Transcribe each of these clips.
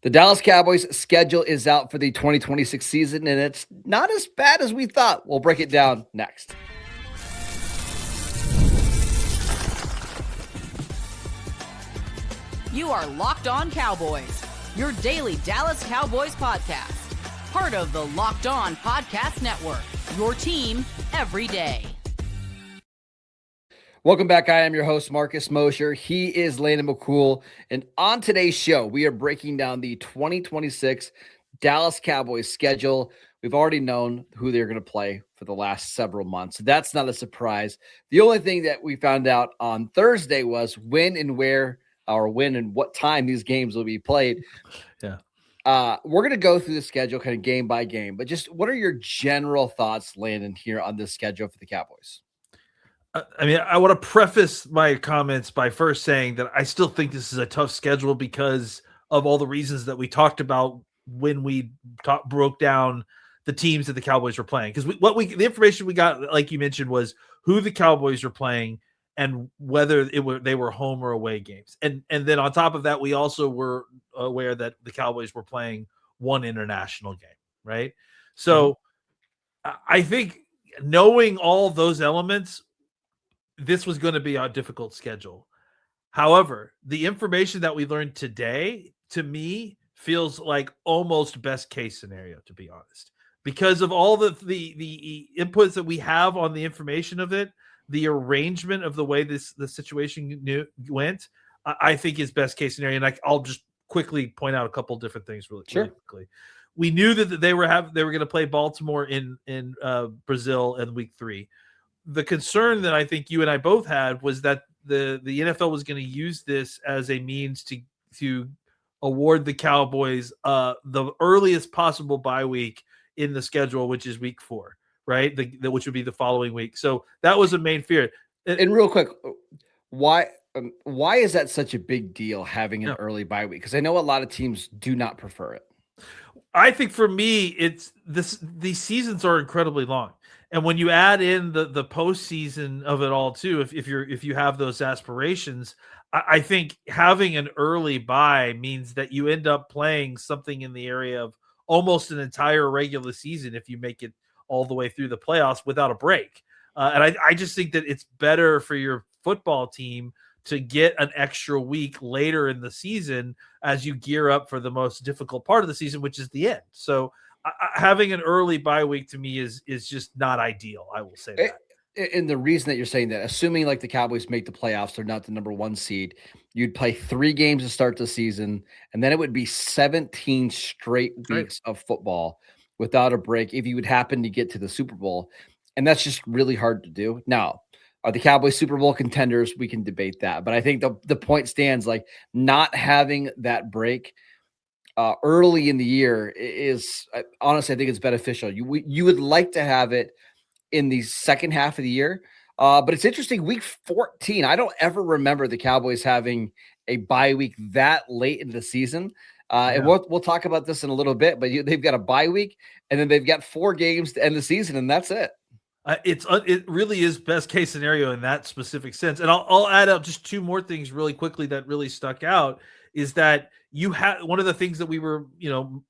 The Dallas Cowboys schedule is out for the 2026 season, and it's not as bad as we thought. We'll break it down next. You are Locked On Cowboys, your daily Dallas Cowboys podcast. Part of the Locked On Podcast Network, your team every day. Welcome back. I am your host, Marcus Mosher. He is Landon McCool. And on today's show, we are breaking down the 2026 Dallas Cowboys schedule. We've already known who they're going to play for the last several months. So that's not a surprise. The only thing that we found out on Thursday was when and where, or when and what time these games will be played. Yeah. We're going to go through the schedule kind of game by game, but just what are your general thoughts, Landon, here on this schedule for the Cowboys? I mean, I want to preface my comments by first saying that I still think this is a tough schedule because of all the reasons that we talked about when we broke down the teams that the Cowboys were playing. Because the information we got, like you mentioned, was who the Cowboys were playing and whether they were home or away games. And then on top of that, we also were aware that the Cowboys were playing one international game, right? So I think knowing all those elements, this was going to be a difficult schedule. However, the information that we learned today, to me, feels like almost best case scenario, to be honest, because of all the inputs that we have on the information of it, the arrangement of the way the situation went, I think is best case scenario. And I'll just quickly point out a couple different things really quickly. We knew that they were going to play Baltimore in Brazil in week 3. The concern that I think you and I both had was that the NFL was going to use this as a means to award the Cowboys the earliest possible bye week in the schedule, which is week 4, right? Which would be the following week. So that was a main fear. And real quick, why is that such a big deal, having an early bye week? Because I know a lot of teams do not prefer it. I think for me, these seasons are incredibly long. And when you add in the postseason of it all too, if you have those aspirations, I think having an early bye means that you end up playing something in the area of almost an entire regular season if you make it all the way through the playoffs without a break. And I just think that it's better for your football team to get an extra week later in the season as you gear up for the most difficult part of the season, which is the end. So having an early bye week to me is just not ideal. I will say that. And the reason that you're saying that, assuming like the Cowboys make the playoffs, they're not the number 1 seed, you'd play 3 games to start the season, and then it would be 17 straight weeks of football without a break if you would happen to get to the Super Bowl. And that's just really hard to do. Now, are the Cowboys Super Bowl contenders? We can debate that. But I think the point stands, like, not having that break early in the year is, honestly, I think it's beneficial. You would like to have it in the second half of the year. But it's interesting, week 14, I don't ever remember the Cowboys having a bye week that late into the season. And we'll talk about this in a little bit, but they've got a bye week, and then they've got 4 games to end the season, and that's it. It really is best case scenario in that specific sense. And I'll add up just 2 more things really quickly that really stuck out is that you had one of the things that we were,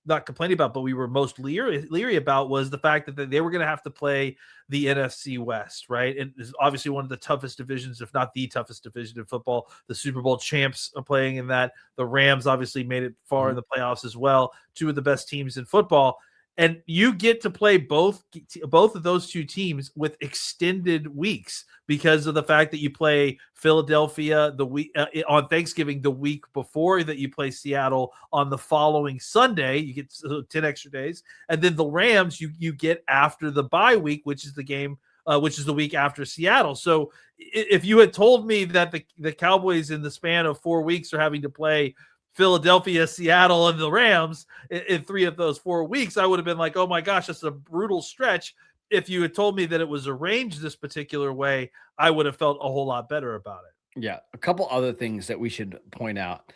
not complaining about, but we were most leery about was the fact that they were going to have to play the NFC West, right? And it's obviously one of the toughest divisions, if not the toughest division in football. The Super Bowl champs are playing in that. The Rams obviously made it far in the playoffs as well. 2 of the best teams in football. And you get to play both of those 2 teams with extended weeks because of the fact that you play Philadelphia the week on Thanksgiving, the week before that you play Seattle on the following Sunday. You get 10 extra days, and then the Rams you get after the bye week, which is the game, which is the week after Seattle. So if you had told me that the Cowboys in the span of 4 weeks are having to play Philadelphia, Seattle, and the Rams in 3 of those 4 weeks, I would have been like, oh my gosh, that's a brutal stretch. If you had told me that it was arranged this particular way, I would have felt a whole lot better about it. Yeah. A couple other things that we should point out.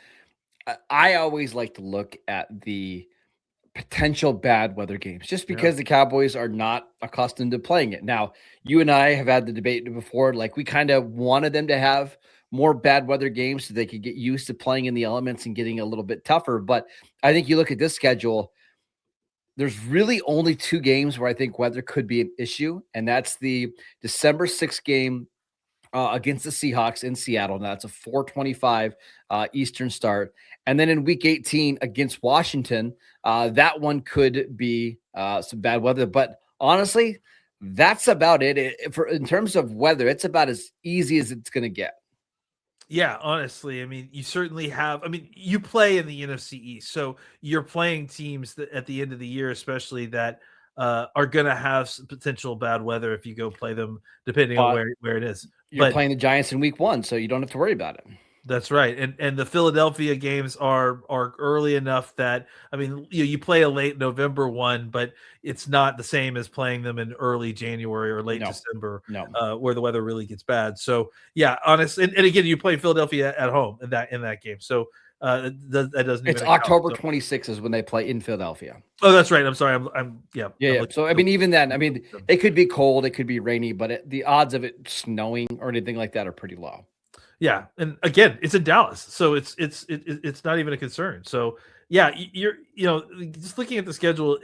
I always like to look at the potential bad weather games just because the Cowboys are not accustomed to playing it. Now, you and I have had the debate before, like we kind of wanted them to have more bad weather games so they could get used to playing in the elements and getting a little bit tougher. But I think you look at this schedule, there's really only 2 games where I think weather could be an issue, and that's the December 6th game against the Seahawks in Seattle. Now that's a 4:25 Eastern start. And then in week 18 against Washington, that one could be some bad weather. But honestly, that's about it. In terms of weather, it's about as easy as it's going to get. Yeah, honestly, I mean, you certainly have. I mean, you play in the NFC East, so you're playing teams that at the end of the year, especially that are going to have some potential bad weather if you go play them, depending on where it is. You're playing the Giants in week 1, so you don't have to worry about it. That's right, and the Philadelphia games are early enough that, I mean, you play a late November one, but it's not the same as playing them in early January or late December, where the weather really gets bad. So yeah, honestly, and again, you play Philadelphia at home in that game, so that doesn't. It's October 26th is when they play in Philadelphia. Oh, that's right. I'm sorry. I'm So I mean, even then, I mean, it could be cold, it could be rainy, but the odds of it snowing or anything like that are pretty low. Yeah, and again, it's in Dallas, so it's not even a concern. So yeah, you're just looking at the schedule,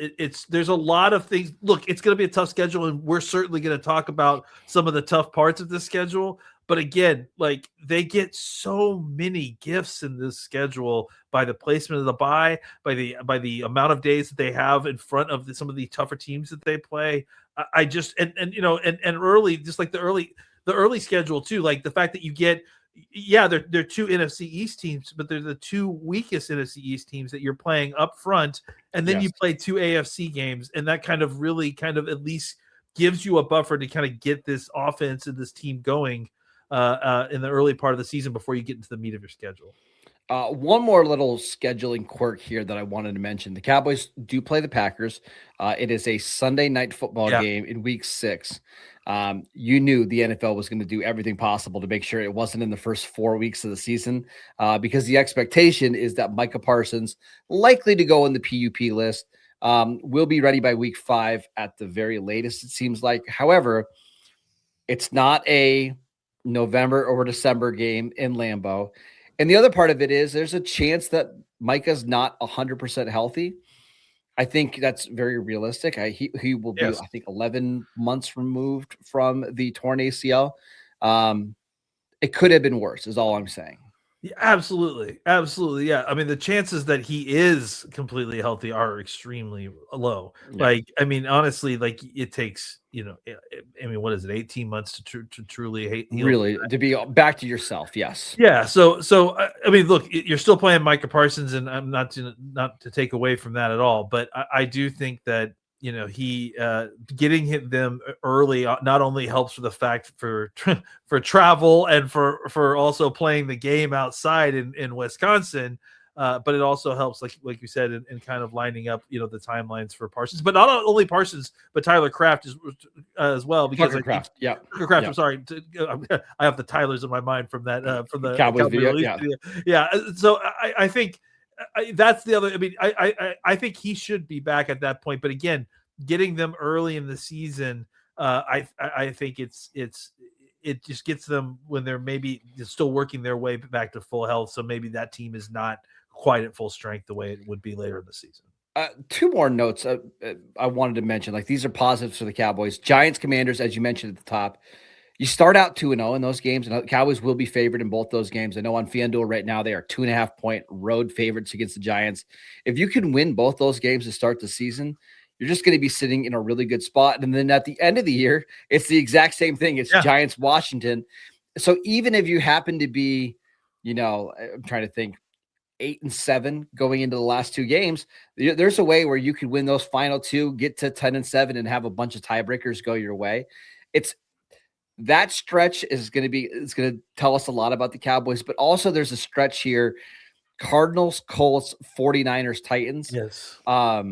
there's a lot of things. Look, it's going to be a tough schedule, and we're certainly going to talk about some of the tough parts of this schedule. But again, like, they get so many gifts in this schedule by the placement of the bye, by the amount of days that they have in front of some of the tougher teams that they play. I just and early, just like the early schedule too, like the fact that you get. Yeah, they're 2 NFC East teams, but they're the 2 weakest NFC East teams that you're playing up front, and then you play 2 AFC games, and that kind of really at least gives you a buffer to kind of get this offense and this team going in the early part of the season before you get into the meat of your schedule. One more little scheduling quirk here that I wanted to mention. The Cowboys do play the Packers. It is a Sunday night football game in week 6. You knew the NFL was going to do everything possible to make sure it wasn't in the first 4 weeks of the season, because the expectation is that Micah Parsons, likely to go in the PUP list, will be ready by week 5 at the very latest, it seems like. However, it's not a November or December game in Lambeau. And the other part of it is there's a chance that Micah's not 100% healthy. I think that's very realistic. He will be, I think, 11 months removed from the torn ACL. It could have been worse, is all I'm saying. Yeah, absolutely. Yeah. I mean, the chances that he is completely healthy are extremely low. Yeah. Like, I mean, honestly, like, it takes, I mean, what is it, 18 months to truly heal? Really, to be back to yourself. Yes. Yeah. So I mean, look, you're still playing Micah Parsons, and I'm not to take away from that at all, but I do think that, he getting them early not only helps for the fact for travel and for also playing the game outside in Wisconsin, but it also helps, like you said, in kind of lining up the timelines for Parsons, but not only Parsons, but Tyler Kraft as well, because Tucker Kraft. I'm sorry, I have the Tylers in my mind from that from the Cowboys video. Yeah. So I think. That's the other. I mean, I think he should be back at that point. But again, getting them early in the season, I think it just gets them when they're maybe still working their way back to full health. So maybe that team is not quite at full strength the way it would be later in the season. 2 more notes I wanted to mention. Like, these are positives for the Cowboys. Giants, Commanders, as you mentioned at the top. You start out 2-0 in those games, and the Cowboys will be favored in both those games. I know on FanDuel right now they are 2.5-point road favorites against the Giants. If you can win both those games to start the season, you're just going to be sitting in a really good spot. And then at the end of the year, it's the exact same thing. It's Giants, Washington. So even if you happen to be, I'm trying to think, 8-7 going into the last 2 games, there's a way where you could win those final 2, get to 10-7, and have a bunch of tiebreakers go your way. That stretch is going to tell us a lot about the Cowboys, but also there's a stretch here: Cardinals, Colts, 49ers, Titans. Yes. I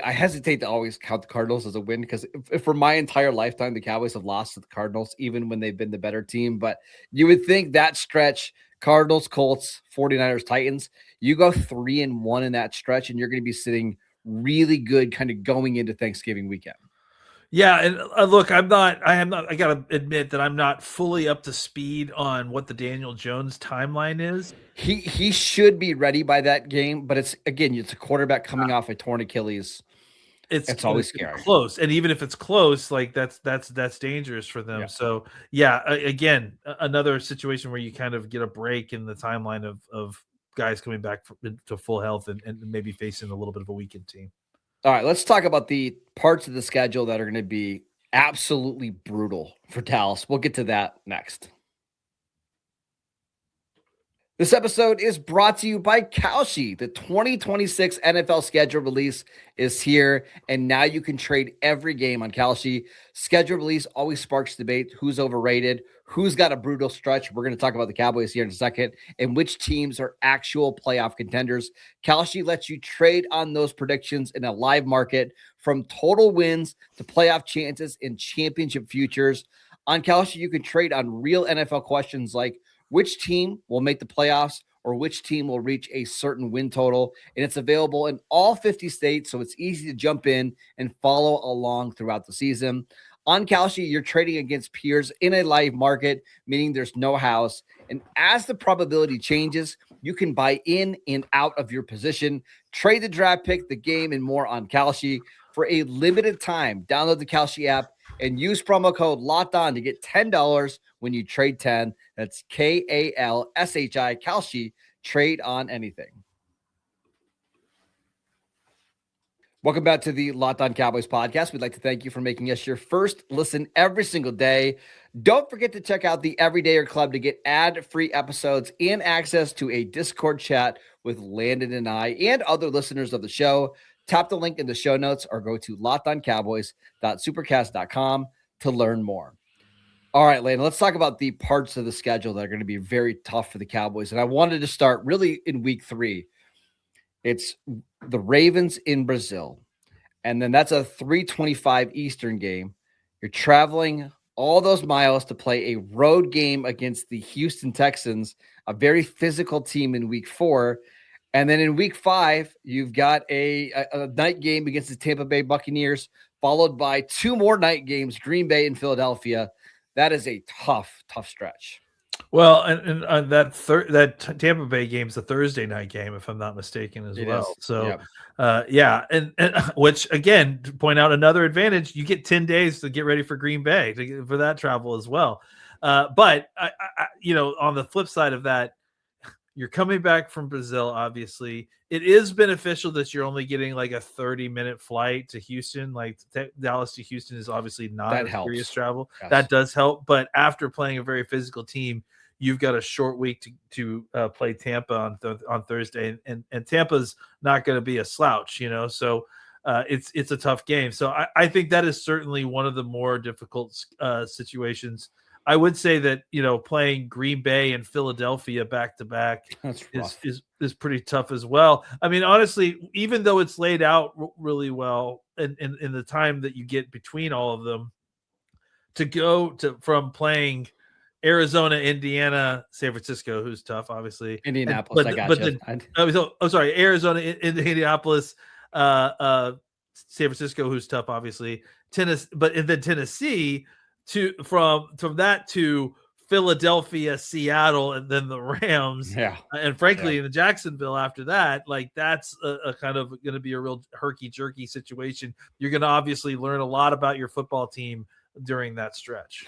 hesitate to always count the Cardinals as a win, because for my entire lifetime, the Cowboys have lost to the Cardinals, even when they've been the better team. But you would think that stretch, Cardinals, Colts, 49ers, Titans, you go 3-1 in that stretch, and you're going to be sitting really good kind of going into Thanksgiving weekend. Yeah, and look, I gotta admit that I'm not fully up to speed on what the Daniel Jones timeline is. He should be ready by that game, but it's a quarterback coming off a torn Achilles. It's always scary. Close, and even if it's close, like that's dangerous for them. Yeah. So yeah, again, another situation where you kind of get a break in the timeline of guys coming back to full health and maybe facing a little bit of a weakened team. All right, let's talk about the parts of the schedule that are going to be absolutely brutal for Dallas. We'll get to that next. This episode is brought to you by Kalshi. The 2026 NFL schedule release is here, and now you can trade every game on Kalshi. Schedule release always sparks debate. Who's overrated? Who's got a brutal stretch? We're going to talk about the Cowboys here in a second, and which teams are actual playoff contenders. Kalshi lets you trade on those predictions in a live market, from total wins to playoff chances and championship futures. On Kalshi, you can trade on real NFL questions like which team will make the playoffs or which team will reach a certain win total. And it's available in all 50 states, so it's easy to jump in and follow along throughout the season. On Kalshi, you're trading against peers in a live market, meaning there's no house. And as the probability changes, you can buy in and out of your position, trade the draft pick, the game, and more on Kalshi. For a limited time, download the Kalshi app and use promo code LOCKEDON to get $10 when you trade 10. That's KALSHI, Kalshi. Trade on anything. Welcome back to the Locked On Cowboys podcast. We'd like to thank you for making us your first listen every single day. Don't forget to check out the Everydayer Club to get ad-free episodes and access to a Discord chat with Landon and I and other listeners of the show. Tap the link in the show notes or go to lockedoncowboys.supercast.com to learn more. All right, Landon, let's talk about the parts of the schedule that are going to be very tough for the Cowboys. And I wanted to start really in week 3. It's the Ravens in Brazil. And then that's a 3:25 Eastern game. You're traveling all those miles to play a road game against the Houston Texans, a very physical team in week 4. And then in week 5, you've got a night game against the Tampa Bay Buccaneers, followed by 2 more night games, Green Bay and Philadelphia. That is a tough stretch. Well, and that Tampa Bay game's a Thursday night game, if I'm not mistaken, as well. Is. So, yep. And which, again, to point out another advantage, you get 10 days to get ready for Green Bay for that travel as well. But, on the flip side of that, you're coming back from Brazil, obviously. It is beneficial that you're only getting like a 30-minute flight to Houston. Like Dallas to Houston is obviously not a serious travel. Yes. That does help. But after playing a very physical team, you've got a short week to play Tampa on Thursday. And Tampa's not going to be a slouch, So it's a tough game. So I think that is certainly one of the more difficult situations. I would say that, playing Green Bay and Philadelphia back to back is pretty tough as well. I mean, honestly, even though it's laid out really well in the time that you get between all of them, to go from playing Arizona, Indiana, San Francisco, who's tough, obviously. Indianapolis, Arizona, Indianapolis, San Francisco, who's tough, obviously. Tennessee. From that to Philadelphia, Seattle, and then the Rams, and frankly, in the Jacksonville after that, like that's a kind of going to be a real herky-jerky situation. You're going to obviously learn a lot about your football team during that stretch.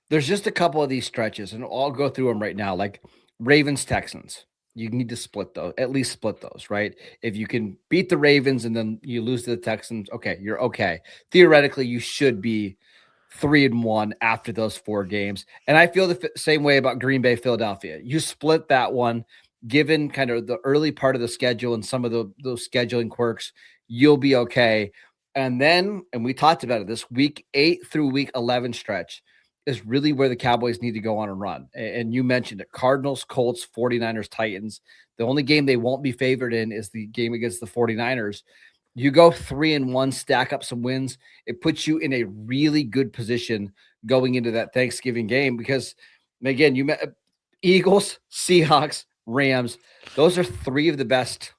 There's just a couple of these stretches, and I'll go through them right now. Like Ravens, Texans, you need to split those, at least split those, right? If you can beat the Ravens and then you lose to the Texans, okay, you're okay. Theoretically, you should be 3-1 after those 4 games. And I feel the same way about Green Bay, Philadelphia. You split that one, given kind of the early part of the schedule and some of those scheduling quirks, you'll be okay. And then, and we talked about it, this week 8 through week 11 stretch is really where the Cowboys need to go on a run. And you mentioned it, Cardinals, Colts, 49ers, Titans. The only game they won't be favored in is the game against the 49ers. You go 3-1, stack up some wins. It puts you in a really good position going into that Thanksgiving game because, again, you met Eagles, Seahawks, Rams. Those are 3 of the best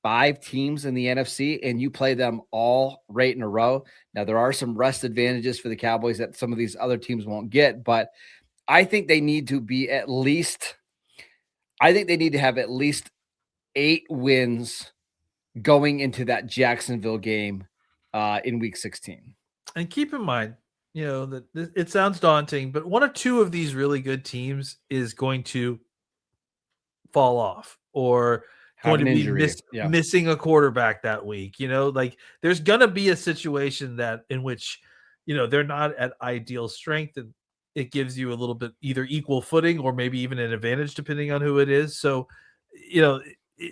5 teams in the NFC and you play them all right in a row. Now, there are some rest advantages for the Cowboys that some of these other teams won't get, but I think they need to be at least – I think they need to have at least 8 wins going into that Jacksonville game in Week 16. And keep in mind, that it sounds daunting, but one or two of these really good teams is going to fall off or going to be missing a quarterback that week. Like there's going to be a situation in which, they're not at ideal strength, and it gives you a little bit either equal footing or maybe even an advantage depending on who it is. So,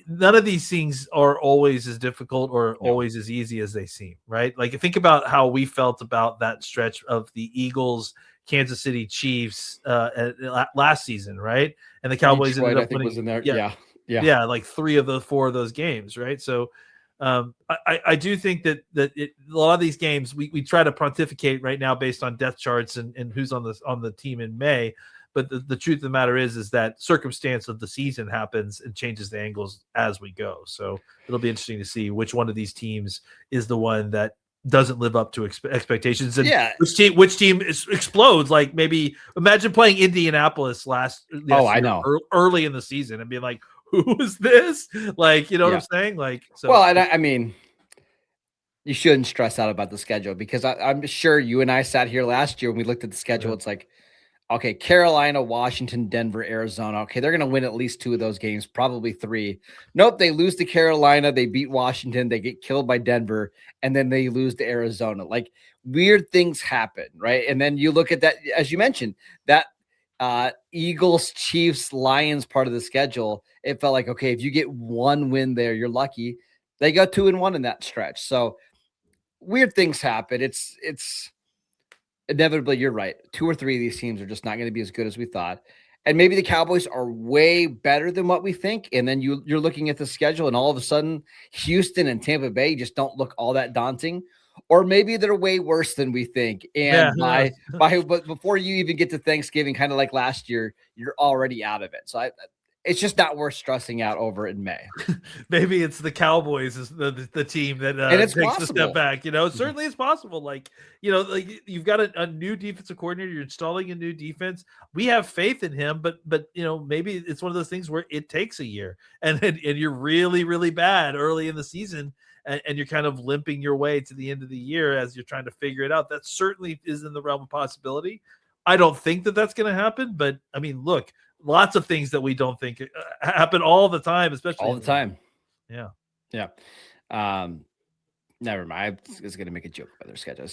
none of these things are always as difficult or always as easy as they seem, right? Like think about how we felt about that stretch of the Eagles, Kansas City Chiefs last season, right? And the Cowboys Detroit, ended up winning. Was in there. Yeah, like 3 of the 4 of those games, right? So I do think that a lot of these games we try to pontificate right now based on depth charts and who's on the team in May. But the truth of the matter is that circumstance of the season happens and changes the angles as we go. So it'll be interesting to see which one of these teams is the one that doesn't live up to expectations, and which team explodes. Like maybe imagine playing Indianapolis early in the season and being like, who is this? Like, what I'm saying? Like, so. Well, and I mean, you shouldn't stress out about the schedule because I'm sure you and I sat here last year when we looked at the schedule. It's like, okay, Carolina, Washington, Denver, Arizona. Okay, they're going to win at least 2 of those games, probably 3. Nope, they lose to Carolina, they beat Washington, they get killed by Denver, and then they lose to Arizona. Like, weird things happen, right? And then you look at that, as you mentioned, that Eagles, Chiefs, Lions part of the schedule. It felt like, okay, if you get 1 win there, you're lucky. They got 2-1 in that stretch. So weird things happen. It's inevitably, you're right. 2 or 3 of these teams are just not going to be as good as we thought. And maybe the Cowboys are way better than what we think. And then you're looking at the schedule and all of a sudden Houston and Tampa Bay just don't look all that daunting. Or maybe they're way worse than we think. And but before you even get to Thanksgiving, kind of like last year, you're already out of it. So it's just not worth stressing out over in May. Maybe it's the Cowboys is the team that takes a step back. It certainly is possible. Like, like you've got a new defensive coordinator, you're installing a new defense. We have faith in him, but maybe it's one of those things where it takes a year and you're really, really bad early in the season. And you're kind of limping your way to the end of the year as you're trying to figure it out. That certainly is in the realm of possibility. I don't think that that's going to happen, but I mean, look, lots of things that we don't think happen all the time, especially all the time. Yeah. Never mind. I was going to make a joke about their schedule.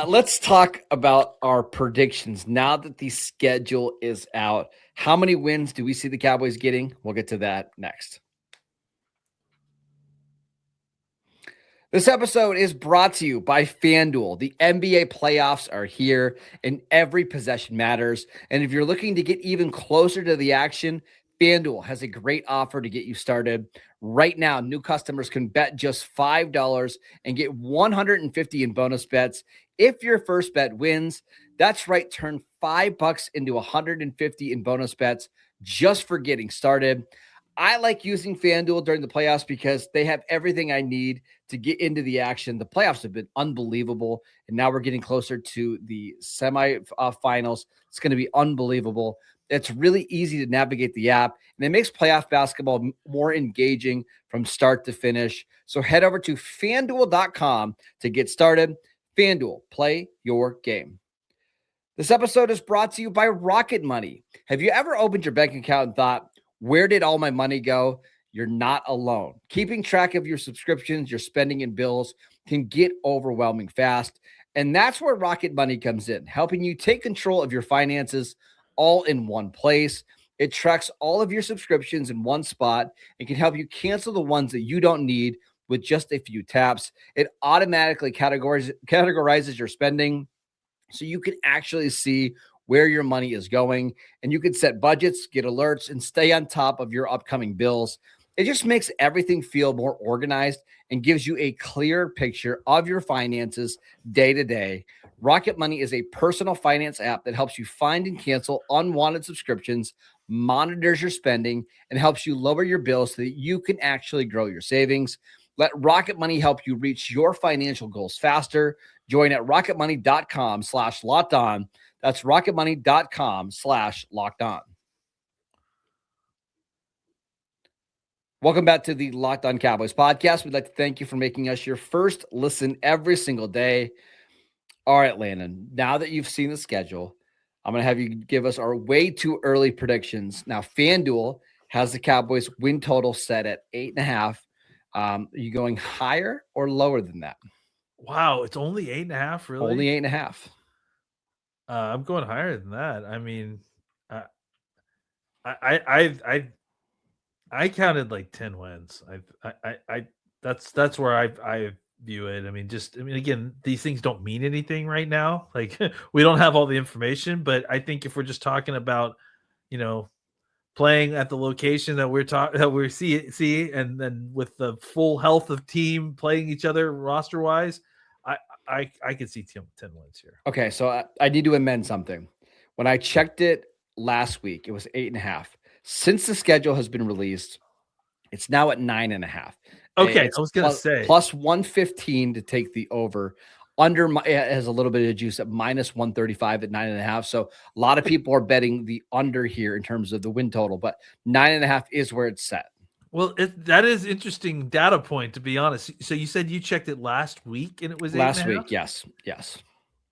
Let's talk about our predictions. Now that the schedule is out, how many wins do we see the Cowboys getting? We'll get to that next. This episode is brought to you by FanDuel. The NBA playoffs are here and every possession matters. And if you're looking to get even closer to the action, FanDuel has a great offer to get you started. Right now, new customers can bet just $5 and get $150 in bonus bets if your first bet wins. That's right, turn $5 into $150 in bonus bets just for getting started. I like using FanDuel during the playoffs because they have everything I need to get into the action. The playoffs have been unbelievable, and now we're getting closer to the semifinals. It's going to be unbelievable. It's really easy to navigate the app, and it makes playoff basketball more engaging from start to finish. So head over to FanDuel.com to get started. FanDuel, play your game. This episode is brought to you by Rocket Money. Have you ever opened your bank account and thought, where did all my money go? You're not alone. Keeping track of your subscriptions, your spending, and bills can get overwhelming fast. And that's where Rocket Money comes in, helping you take control of your finances all in one place. It tracks all of your subscriptions in one spot and can help you cancel the ones that you don't need with just a few taps. It automatically categorizes your spending so you can actually see where your money is going, and you can set budgets, get alerts, and stay on top of your upcoming bills. It just makes everything feel more organized and gives you a clear picture of your finances day to day. Rocket Money is a personal finance app that helps you find and cancel unwanted subscriptions, monitors your spending, and helps you lower your bills so that you can actually grow your savings. Let Rocket Money help you reach your financial goals faster. Join at rocketmoney.com/locked-on. That's rocketmoney.com/locked-on. Welcome back to the Locked On Cowboys podcast. We'd like to thank you for making us your first listen every single day. All right, Landon, now that you've seen the schedule, I'm going to have you give us our way too early predictions. Now, FanDuel has the Cowboys win total set at 8.5. Are you going higher or lower than that? Wow, it's only 8.5, really? Only 8.5. I'm going higher than that. I mean, I counted like 10 wins. That's where I view it. I mean, again, these things don't mean anything right now. Like we don't have all the information, but I think if we're just talking about, playing at the location that we see, and then with the full health of team playing each other roster wise, I could see 10 wins here. Okay, so I need to amend something. When I checked it last week, it was 8.5. Since the schedule has been released, it's now at 9.5. Okay, I was going to say plus 115 to take the over. Under it has a little bit of juice at minus 135 at 9.5. So a lot of people are betting the under here in terms of the win total, but 9.5 is where it's set. Well, that is interesting data point, to be honest. So you said you checked it last week and it was last week. Yes.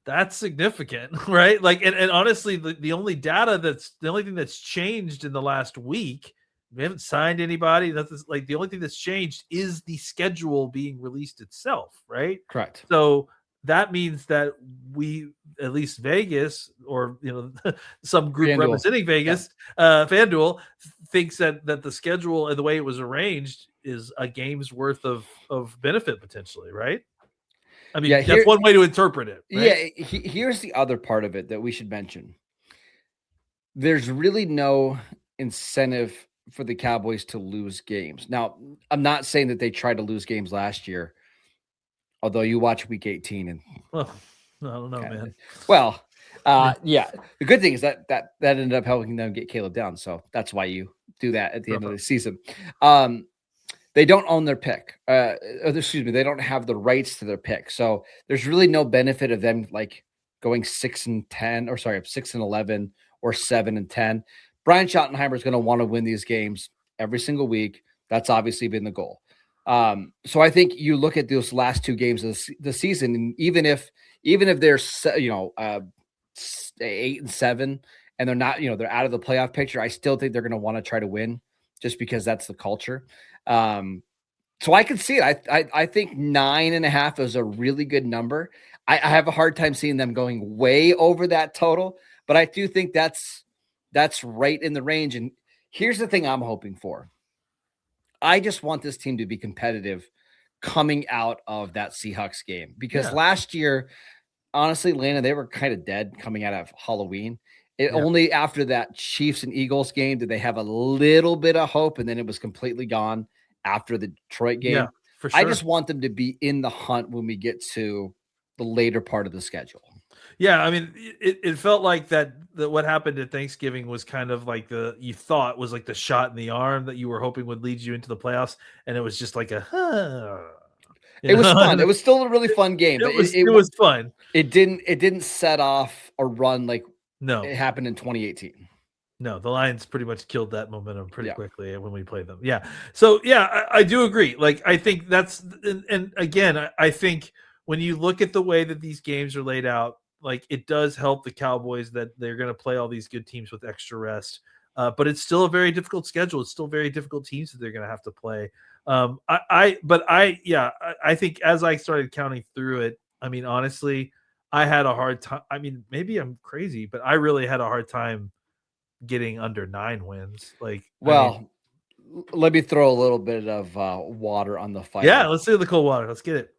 That's significant, right? Like, and honestly, the only thing that's changed in the last week, we haven't signed anybody. That's like the only thing that's changed is the schedule being released itself, right? Correct. So that means that we, at least Vegas, or some group FanDuel. Representing Vegas, FanDuel, thinks that the schedule and the way it was arranged is a game's worth of benefit potentially, right? I mean, that's one way to interpret it. Right? Yeah. Here's the other part of it that we should mention. There's really no incentive for the Cowboys to lose games. Now, I'm not saying that they tried to lose games last year, although you watch week 18 and well, I don't know, man. Well, yeah. The good thing is that ended up helping them get Caleb down. So that's why you do that at the end of the season. They don't own their pick. They don't have the rights to their pick. So there's really no benefit of them like going 6-10, or 6-11 or 7-10. Brian Schottenheimer is going to want to win these games every single week. That's obviously been the goal. So I think you look at those last two games of the season, and even if they're 8-7 and they're not, they're out of the playoff picture, I still think they're going to want to try to win just because that's the culture. So I can see it. I think 9.5 is a really good number. I have a hard time seeing them going way over that total, but I do think that's right in the range. And here's the thing I'm hoping for. I just want this team to be competitive coming out of that Seahawks game, because last year, honestly, Landon, they were kind of dead coming out of Halloween. Only after that Chiefs and Eagles game did they have a little bit of hope, and then it was completely gone after the Detroit game. Yeah, for sure. I just want them to be in the hunt when we get to the later part of the schedule. Yeah, I mean, it felt like that what happened at Thanksgiving was kind of like you thought was like the shot in the arm that you were hoping would lead you into the playoffs, and it was just like it was fun. It was still a really fun game. It was fun. It didn't set off a run like it happened in 2018. No, the Lions pretty much killed that momentum pretty quickly when we played them. Yeah. So I do agree. Like, I think that's, and again, I think when you look at the way that these games are laid out, like, it does help the Cowboys that they're going to play all these good teams with extra rest. But it's still a very difficult schedule. It's still very difficult teams that they're going to have to play. I think as I started counting through it, I mean, honestly, I had a hard time. I mean, maybe I'm crazy, but I really had a hard time getting under 9 wins. Like, let me throw a little bit of water on the fire. Yeah, let's do the cold water. Let's get it.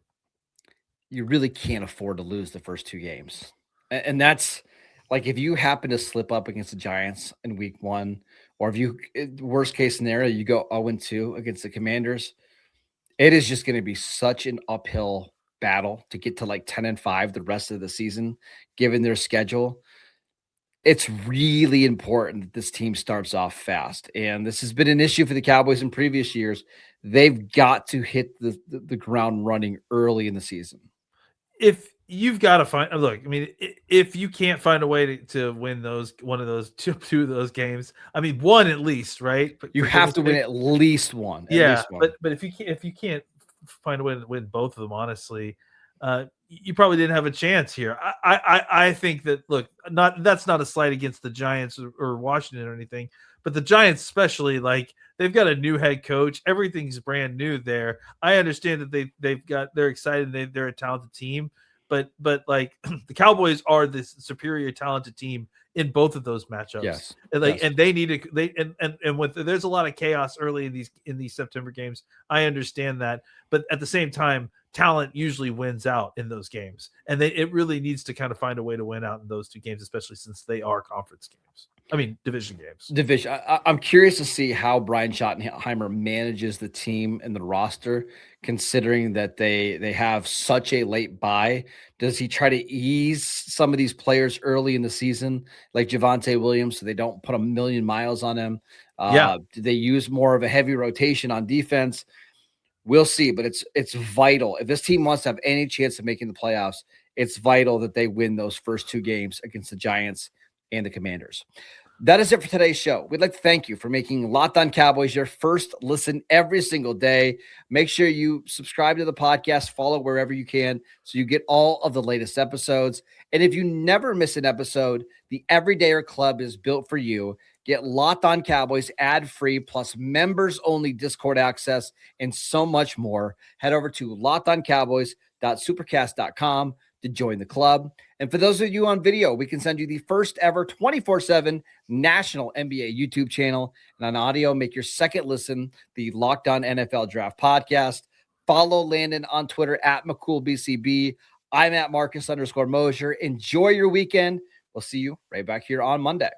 You really can't afford to lose the first 2 games. And that's like, if you happen to slip up against the Giants in week 1, or if you, worst case scenario, you go 0-2 against the Commanders, it is just going to be such an uphill battle to get to like 10-5 the rest of the season, given their schedule. It's really important that this team starts off fast. And this has been an issue for the Cowboys in previous years. They've got to hit the ground running early in the season. If you've got to find, look, I mean, if you can't find a way to win one of those two of those games, I mean, one at least, right? You have to win at least one. But if you can't find a way to win both of them, honestly, you probably didn't have a chance here. I think that, look, that's not a slight against the Giants or Washington or anything, but the Giants especially, like, they've got a new head coach. Everything's brand new there. I understand that they're excited. They're a talented team, but like the Cowboys are this superior talented team in both of those matchups. Yes. And they need to, and with, there's a lot of chaos early in these September games. I understand that, but at the same time, talent usually wins out in those games, and it really needs to kind of find a way to win out in those two games, especially since they are conference games. I mean, division games. I'm curious to see how Brian Schottenheimer manages the team and the roster, considering that they have such a late bye. Does he try to ease some of these players early in the season, like Javonte Williams, so they don't put a million miles on him? Do they use more of a heavy rotation on defense? We'll see, but it's vital. If this team wants to have any chance of making the playoffs, it's vital that they win those first two games against the Giants and the Commanders. That is it for today's show. We'd like to thank you for making Locked On Cowboys your first listen every single day. Make sure you subscribe to the podcast, follow wherever you can, so you get all of the latest episodes. And if you never miss an episode, the Everydayer Club is built for you. Get Locked On Cowboys ad-free, plus members-only Discord access, and so much more. Head over to lockedoncowboys.supercast.com to join the club. And for those of you on video, we can send you the first ever 24/7 national NBA YouTube channel. And on audio, make your second listen the Locked On NFL Draft Podcast. Follow Landon on Twitter at McCoolBCB. I'm at Marcus _Mosher. Enjoy your weekend. We'll see you right back here on Monday.